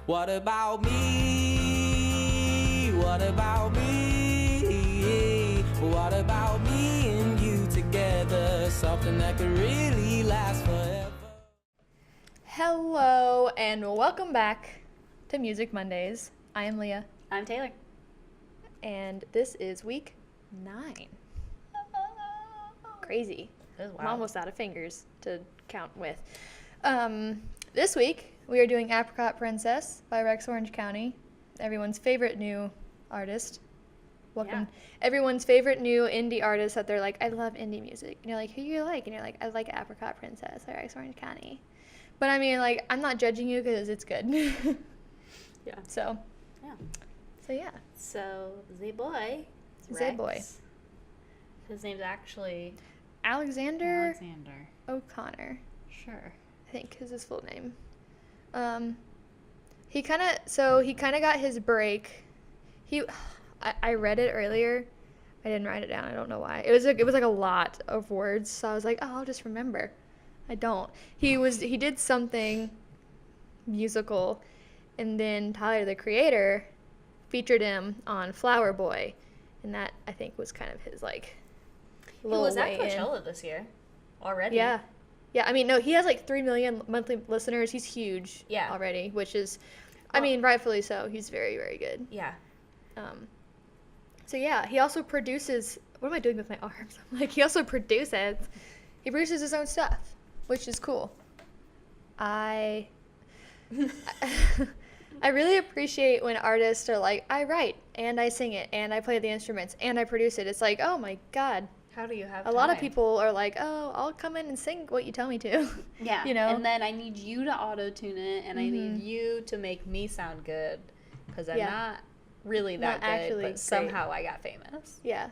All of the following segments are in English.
What about me? What about me? What about me and you together? Something that could really last forever. Hello and welcome back to Music Mondays. I am Leah I'm Taylor. and this is week 9. Crazy. That was I'm wild. almost out of fingers to count with. This week we are doing Apricot Princess by Rex Orange County, everyone's favorite new artist. Welcome. Yeah. Everyone's favorite new indie artist that they're like, I love indie music. And you're like, who you like? And you're like, I like Apricot Princess by Rex Orange County. But I mean, like, I'm not judging you because it's good. Yeah. So yeah. So, the boy. The boy. His name's actually Alexander Alexander. O'Connor, Sure. I think is his full name. He kind of got his break. I read it earlier. I didn't write it down. I don't know why. It was like a lot of words, so I was like, oh, I'll just remember. I don't. He did something musical, and then Tyler the Creator featured him on Flower Boy, and that I think was kind of his like little was at way in. Coachella this year already. Yeah. I mean, no, he has like 3 million monthly listeners. He's huge already, which is, I mean, rightfully so. He's very, very good. Yeah. So yeah, he also produces. What am I doing with my arms? He also produces. He produces his own stuff, which is cool. I really appreciate when artists are like, I write and I sing it and I play the instruments and I produce it. It's like, oh my god. How do you have A lot of people are like, oh, I'll come in and sing what you tell me to. Yeah. You know? And then I need you to auto-tune it, and I need you to make me sound good, because I'm not really that Not good, actually but great. somehow I got famous. Yeah.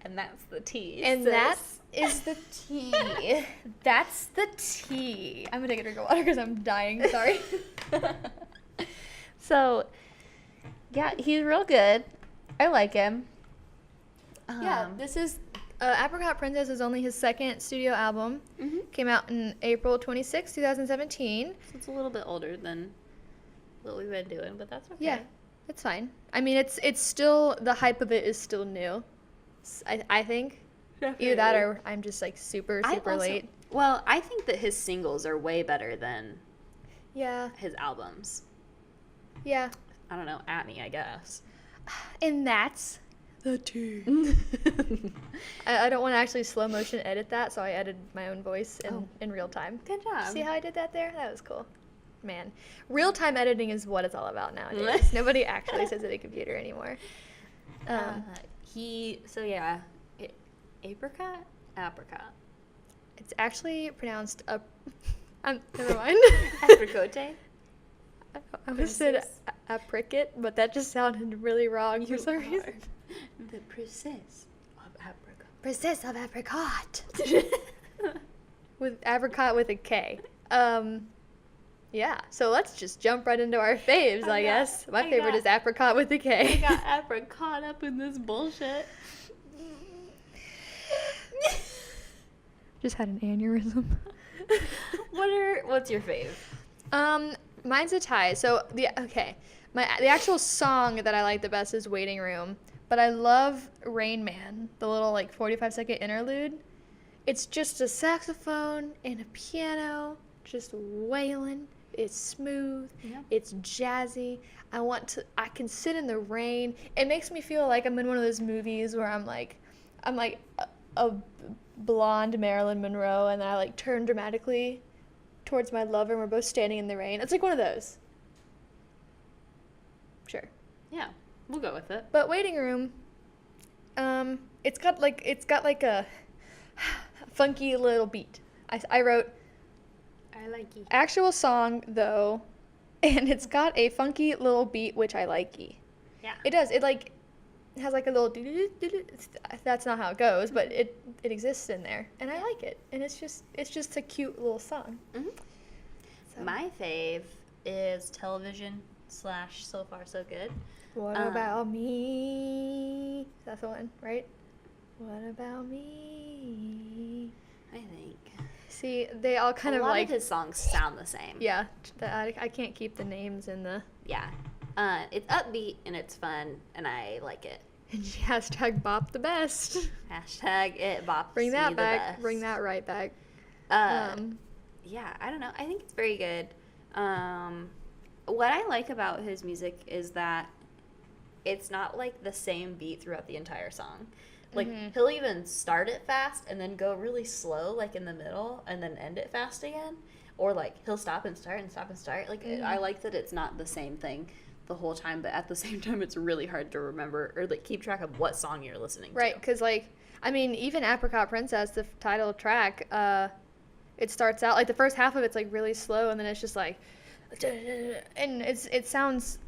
And that's the tea. And sis. that is the tea. That's the tea. I'm gonna take a drink of water because I'm dying. Sorry. So, yeah, he's real good. I like him. Yeah, this is Apricot Princess is only his second studio album. Mhm. Came out in April 26, 2017. So it's a little bit older than what we've been doing, but that's okay. Yeah, it's fine. I mean, it's still, the hype of it is still new. I think. Either that or I'm just like super late. Well, I think that his singles are way better than Yeah. his albums. Yeah. I don't know, at me, I guess. And that's the tea. I don't want to actually slow motion edit that, so I edited my own voice in real time. Good job. See how I did that there? That was cool. Man, real time editing is what it's all about nowadays. Nobody actually sits at a computer anymore. Apricot? Apricot. It's actually pronounced never mind. Apricote? I almost said apricot, but that just sounded really wrong for some reason. The princess of Apricot. Princess of Apricot. With apricot with a K. Yeah, so let's just jump right into our faves, I guess. My favorite is apricot with a K. I got apricot up in this bullshit. Just had an aneurysm. What's your fave? Mine's a tie. So the actual song that I like the best is Waiting Room, but I love Rain Man, the little like 45-second interlude. It's just a saxophone and a piano just wailing. It's smooth. Yeah. It's jazzy. I can sit in the rain. It makes me feel like I'm in one of those movies where I'm like a blonde Marilyn Monroe, and then I like turn dramatically towards my lover and we're both standing in the rain. It's like one of those. Sure. Yeah, we'll go with it. But Waiting Room, it's got like a funky little beat. I wrote I like it. actual song though, and it's got a funky little beat which I like-y. Yeah. It does. It like has like a little that's not how it goes, but it exists in there, and I like it. And it's just a cute little song. Mm-hmm. So. My fave is Television / So Far So Good. What about me? That's the one, right? What about me? I think. See, they all kind a of lot like of his songs sound the same. yeah. I can't keep the names in the Yeah. It's upbeat and it's fun and I like it. and hashtag bop the best. Hashtag it bops Bring that me back. the best. Bring that right back. Yeah, I don't know. I think it's very good. What I like about his music is that it's not like the same beat throughout the entire song. Like he'll even start it fast and then go really slow, like in the middle, and then end it fast again. Or like he'll stop and start and stop and start. Like I like that it's not the same thing the whole time, but at the same time, it's really hard to remember or like keep track of what song you're listening to. Right, because like I mean, even Apricot Princess, the title track, it starts out like the first half of it's like really slow, and then it's just like, and it sounds.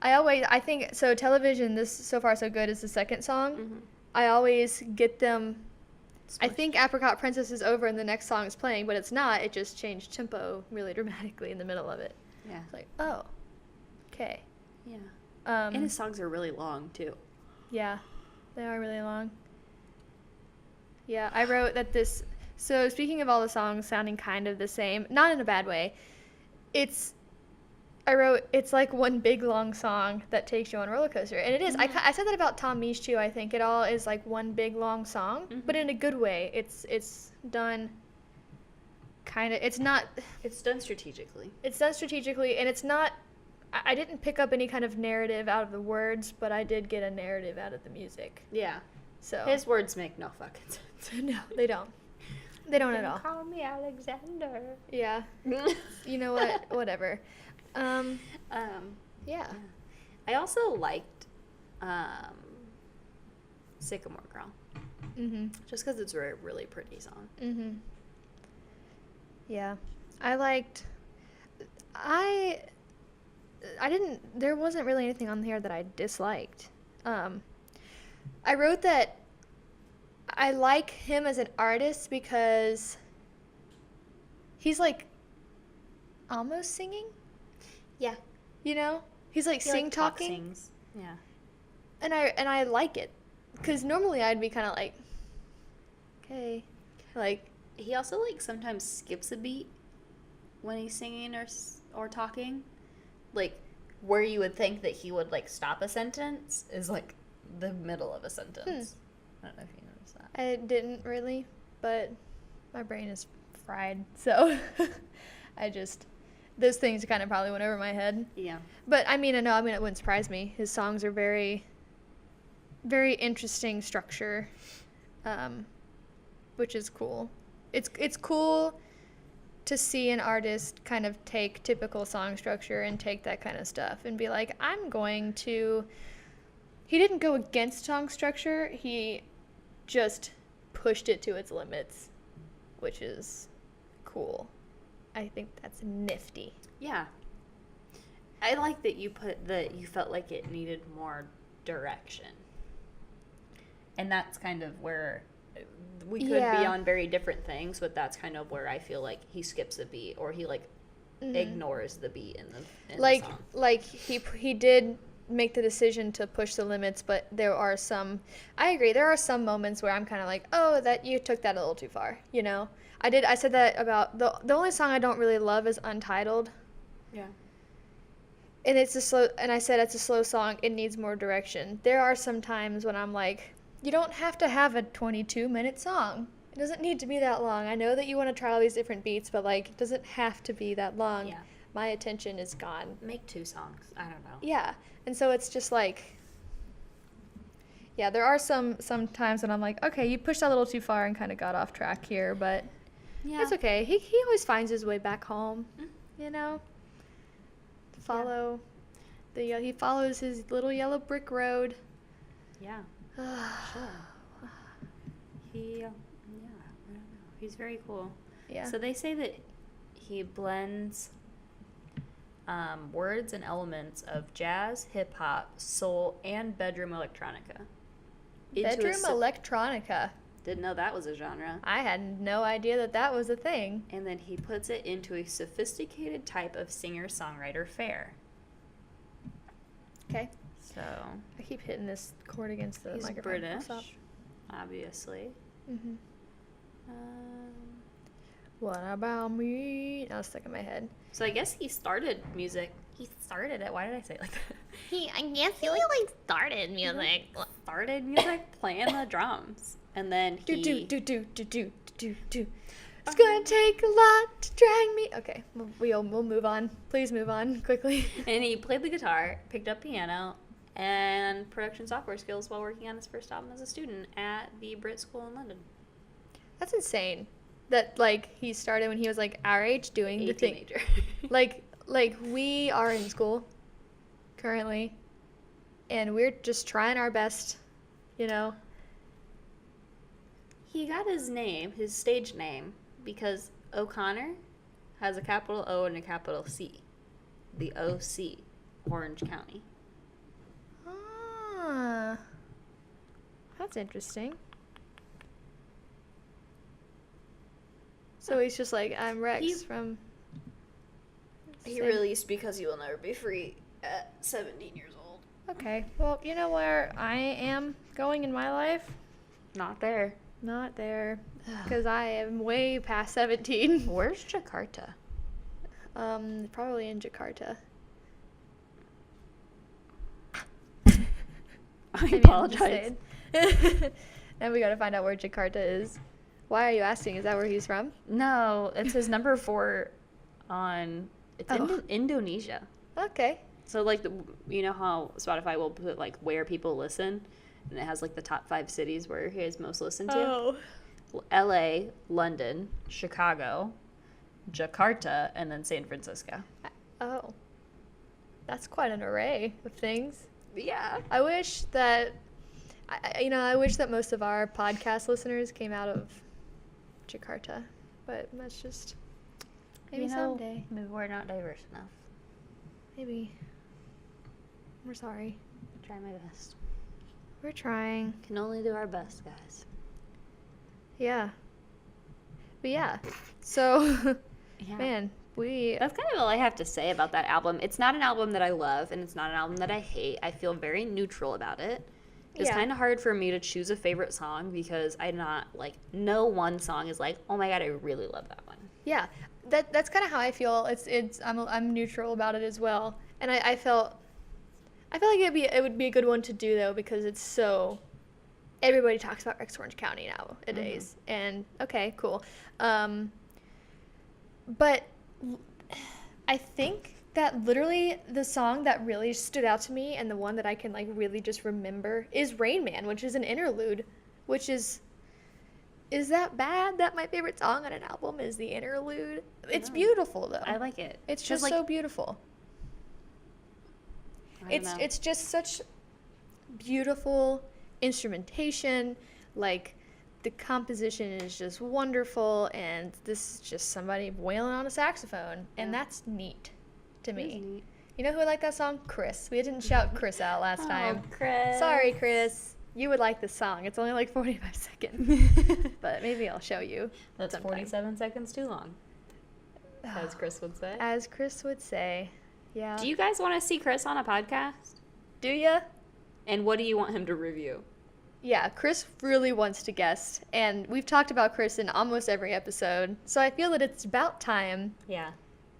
I think so. Television, this So Far So Good is the second song. I always get them. I think Apricot Princess is over and the next song is playing, but it's not. It just changed tempo really dramatically in the middle of it. Yeah. It's like, oh, okay. Yeah. And his songs are really long too. Yeah, they are really long. Yeah, I wrote that this. So speaking of all the songs sounding kind of the same, not in a bad way, I wrote it's like one big long song that takes you on a roller coaster, and it is. I said that about Tom Misch too. I think it all is like one big long song, but in a good way. It's done. Kind of. It's not. It's done strategically. It's done strategically, and it's not. I didn't pick up any kind of narrative out of the words, but I did get a narrative out of the music. Yeah. So his words make no fucking sense. No, they don't. They don't at all. Call me Alexander. Yeah. You know what? Whatever. Yeah. I also liked Sycamore Girl. Just because it's a really pretty song. Yeah. There wasn't really anything on here that I disliked. I wrote that I like him as an artist because he's like almost singing. Yeah. You know? He's like talking. Yeah. And I like it. Because normally I'd be kind of like, okay. Like, he also like sometimes skips a beat when he's singing or talking. Like, where you would think that he would like stop a sentence is like the middle of a sentence. I don't know if you noticed that. I didn't really, but my brain is fried. So those things kind of probably went over my head. Yeah. But I mean, it wouldn't surprise me. His songs are very, very interesting structure, which is cool. It's cool to see an artist kind of take typical song structure and take that kind of stuff and be like, he didn't go against song structure, he just pushed it to its limits, which is cool. I think that's nifty. Yeah. I like that you felt like it needed more direction. And that's kind of where we could be on very different things, but that's kind of where I feel like he skips a beat or he like ignores the beat in the song. Like he did make the decision to push the limits, but I agree, there are some moments where I'm kind of like, oh, that you took that a little too far, you know? I said that about the only song I don't really love is Untitled. Yeah. And I said it's a slow song, it needs more direction. There are some times when I'm like, you don't have to have a 22-minute song. It doesn't need to be that long. I know that you want to try all these different beats, but like, it doesn't have to be that long. Yeah. My attention is gone. Make 2 songs. I don't know. Yeah. And so it's just like, yeah, there are some times when I'm like, okay, you pushed that a little too far and kind of got off track here, but it's okay. He always finds his way back home, you know? He follows his little yellow brick road. Yeah. Sure. I don't know. He's very cool. Yeah. So they say that he blends words and elements of jazz, hip hop, soul, and bedroom electronica. Electronica. Didn't know that was a genre. I had no idea that was a thing. And then he puts it into a sophisticated type of singer-songwriter fare. Okay. So I keep hitting this chord against the he's microphone. British, obviously. What about me? That was stuck in my head. So I guess he started music. He started it. Why did I say it like that? I guess he like started music. Started music playing the drums. And then he... Do. It's gonna take a lot to drag me. Okay, we'll move on. Please move on quickly. And he played the guitar, picked up piano, and production software skills while working on his first album as a student at the Brit School in London. That's insane. That like he started when he was like our age doing the thing. Teenager. like we are in school currently, and we're just trying our best, you know. He got his name, his stage name, because O'Connor has a capital O and a capital C. The OC, Orange County. Ah, that's interesting. So he's just like, I'm Rex from... He released Because You Will Never Be Free at 17 years old. Okay, well, you know where I am going in my life? Not there. Not there, because I am way past 17. Where's Jakarta? Probably in Jakarta. I apologize. And we gotta find out where Jakarta is. Why are you asking? Is that where he's from? No, it says number 4 on... It's Oh. Indonesia. Okay. So, like, you know how Spotify will put, like, where people listen? And it has, like, the top 5 cities where he is most listened to. Oh. LA, London, Chicago, Jakarta, and then San Francisco. Oh. That's quite an array of things. Yeah. I wish that, I wish that most of our podcast listeners came out of Jakarta. But that's just, maybe someday. Maybe we're not diverse enough. Maybe. We're sorry. Try my best. We're trying. Can only do our best, guys. Yeah. But yeah. So, Yeah. man, we... That's kind of all I have to say about that album. It's not an album that I love, and it's not an album that I hate. I feel very neutral about it. It's Yeah. kind of hard for me to choose a favorite song because I'm not, like, no one song is like, oh my god, I really love that one. Yeah. That's kind of how I feel. I'm neutral about it as well. And I felt like it would be a good one to do though, because it's so, everybody talks about Rex Orange County nowadays. And okay, cool. But I think that literally the song that really stood out to me and the one that I can like really just remember is Rain Man, which is an interlude, which is that bad that my favorite song on an album is the interlude? It's beautiful though. I like it. It's 'Cause, just like, so beautiful. I don't know. It's just such beautiful instrumentation. Like the composition is just wonderful, and this is just somebody wailing on a saxophone, and Yeah. that's neat to It is me. neat. You know who liked that song? Chris. We didn't shout Chris out last time. Chris. Sorry, Chris. You would like this song. It's only like 45 seconds, but maybe I'll show you. That's sometime. 47 seconds too long, as Chris would say. As Chris would say. Yeah. Do you guys want to see Chris on a podcast? Do ya? And what do you want him to review? Yeah, Chris really wants to guest, and we've talked about Chris in almost every episode, so I feel that it's about time. Yeah.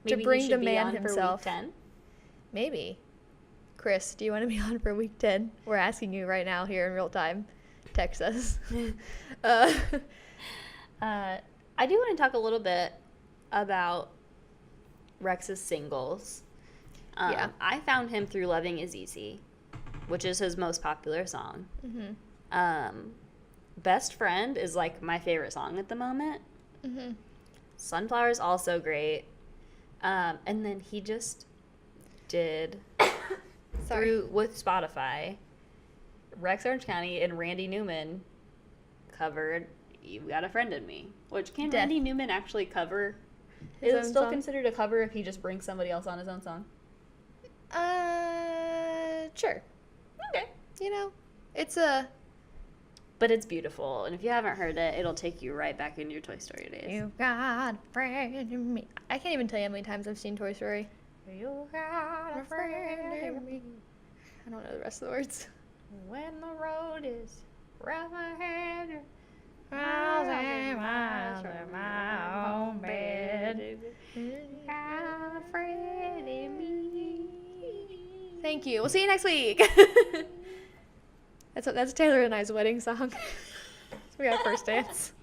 To Maybe bring he the should be man on himself. For week 10? Maybe. Chris, do you want to be on for week 10? We're asking you right now here in real time. Text us. I do want to talk a little bit about Rex's singles. Yeah. I found him through Loving Is Easy, which is his most popular song. Mm-hmm. Best Friend is like my favorite song at the moment. Mm-hmm. Sunflower is also great. And then he just did Sorry. with Spotify, Rex Orange County and Randy Newman covered "You've Got a Friend in Me," which can Death. Randy Newman actually cover? His Is it own still song? considered a cover if he just brings somebody else on his own song? Sure. Okay. You know, it's a... But it's beautiful, and if you haven't heard it, it'll take you right back into your Toy Story days. You got a friend in me. I can't even tell you how many times I've seen Toy Story. You got A friend in me. I don't know the rest of the words. when the road is rough ahead. miles and miles from my home bed. Thank you. We'll see you next week. That's Taylor and I's wedding song. We got first dance.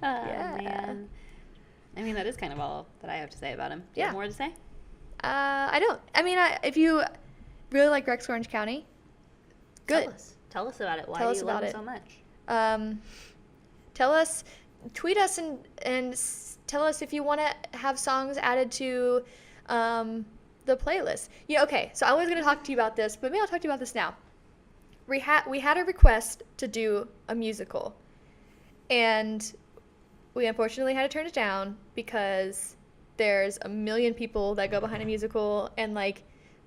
Yeah. Man. I mean, that is kind of all that I have to say about him. Do you Yeah. have more to say? I don't. I mean, if you really like Rex Orange County, good. Tell us about it. Why Tell do us you love about him it. so much? Tell us, tweet us and tell us if you want to have songs added to the playlist. Yeah, okay, so I was going to talk to you about this, but maybe I'll talk to you about this now. We had a request to do a musical, and we unfortunately had to turn it down because there's a million people that go behind a musical, and like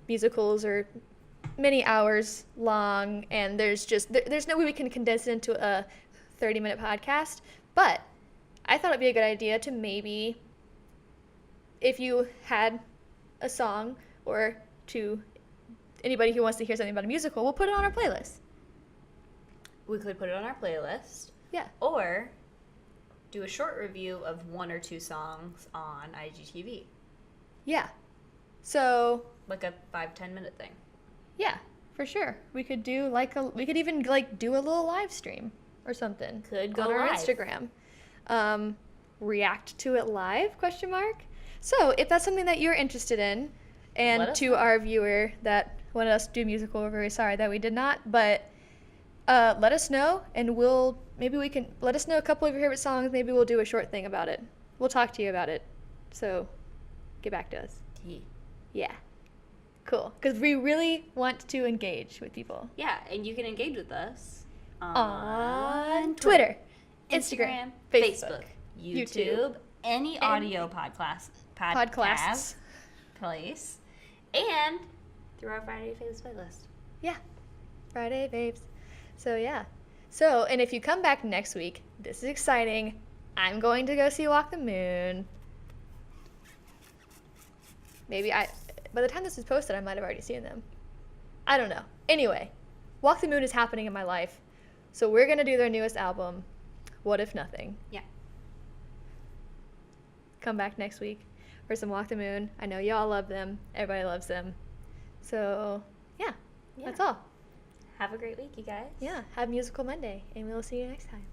musicals are many hours long, and there's no way we can condense it into a 30-minute podcast. But I thought it'd be a good idea to maybe, if you had a song, or to anybody who wants to hear something about a musical, we'll put it on our playlist. We could put it on our playlist. Yeah. Or do a short review of 1 or 2 songs on IGTV. Yeah. So, Like a 5-10 minute thing. yeah, for sure. We could do we could even do a little live stream or something. Could go on our live. Instagram. React to it live, ? So, if that's something that you're interested in, Let and us to know. our viewer that wanted us to do a musical, we're very sorry that we did not, but let us know, and maybe we can let us know a couple of your favorite songs. Maybe we'll do a short thing about it. We'll talk to you about it. So, get back to us. Yeah. Cool. Because we really want to engage with people. Yeah, and you can engage with us On Twitter, Instagram, Facebook, YouTube, any audio podcast place, and through our Friday Faves playlist. Yeah. Friday Babes. So, yeah. So, and if you come back next week, this is exciting. I'm going to go see Walk the Moon. By the time this is posted, I might have already seen them. I don't know. Anyway, Walk the Moon is happening in my life. So we're going to do their newest album, What If Nothing. Yeah. Come back next week for some Walk the Moon. I know y'all love them. Everybody loves them. So, yeah. That's all. Have a great week, you guys. Yeah. Have Musical Monday, and we'll see you next time.